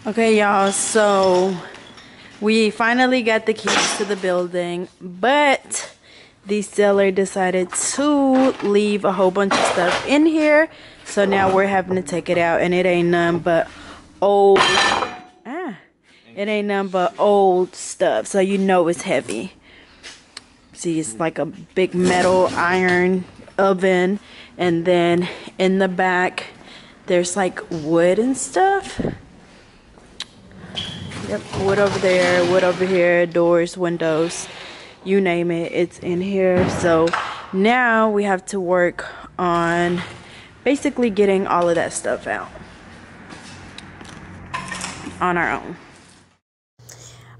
Okay, y'all, so we finally got the keys to the building, but the seller decided to leave a whole bunch of stuff in here, so now we're having to take it out, and it ain't none but old old stuff, so you know it's heavy. See, it's like a big metal iron oven, and then in the back there's like wood and stuff. Yep, wood over there, wood over here, doors, windows, you name it, it's in here. So now we have to work on basically getting all of that stuff out on our own.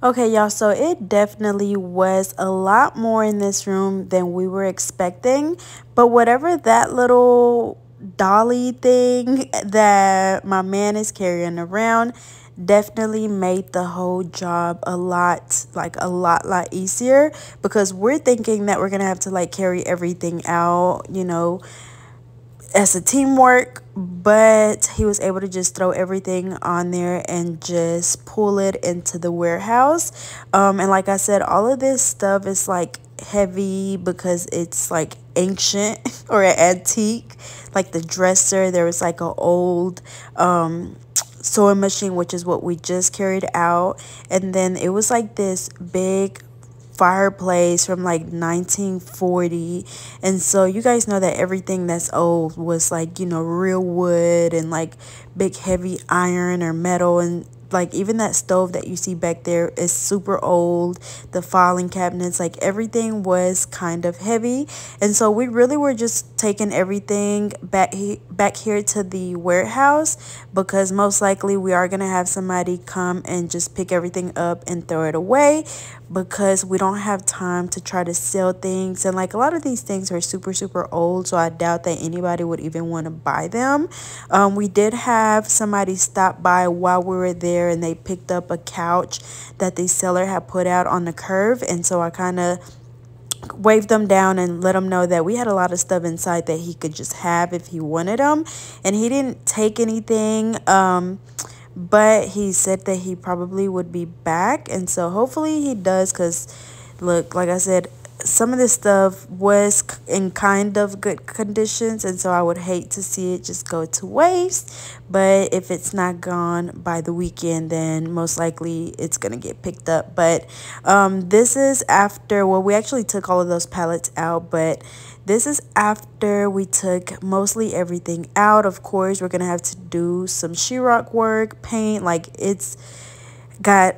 Okay, y'all, so it definitely was a lot more in this room than we were expecting, but whatever that little dolly thing that my man is carrying around definitely made the whole job a lot easier, because we're thinking that we're gonna have to like carry everything out, you know, as a teamwork, but he was able to just throw everything on there and just pull it into the warehouse. And like I said, all of this stuff is like heavy because it's like ancient or antique. Like the dresser, there was like an old sewing machine, which is what we just carried out, and then it was like this big fireplace from like 1940. And so you guys know that everything that's old was like, you know, real wood and like big heavy iron or metal, and like even that stove that you see back there is super old. The filing cabinets, like everything was kind of heavy, and so we really were just taking everything back here to the warehouse, because most likely we are gonna have somebody come and just pick everything up and throw it away, because we don't have time to try to sell things, and like a lot of these things are super old, so I doubt that anybody would even want to buy them. We did have somebody stop by while we were there, and they picked up a couch that the seller had put out on the curve, and so I kind of waved them down and let him know that we had a lot of stuff inside that he could just have if he wanted them, and he didn't take anything, but he said that he probably would be back, and so hopefully he does, because look, like I said, some of this stuff was in kind of good conditions, and so I would hate to see it just go to waste. But if it's not gone by the weekend, then most likely it's gonna get picked up. But this is after, well, we actually took all of those pallets out, but this is after we took mostly everything out. Of course, we're gonna have to do some sheetrock work, paint, like it's got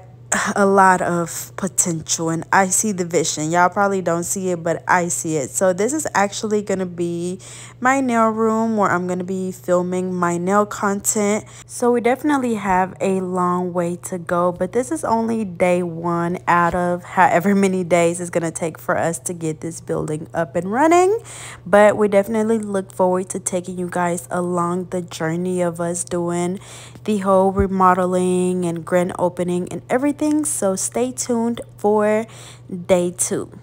a lot of potential, and I see the vision. Y'all probably don't see it, but I see it. So this is actually gonna be my nail room, where I'm gonna be filming my nail content. So we definitely have a long way to go, but this is only day one out of however many days it's gonna take for us to get this building up and running. But we definitely look forward to taking you guys along the journey of us doing the whole remodeling and grand opening and everything. So stay tuned for day 2.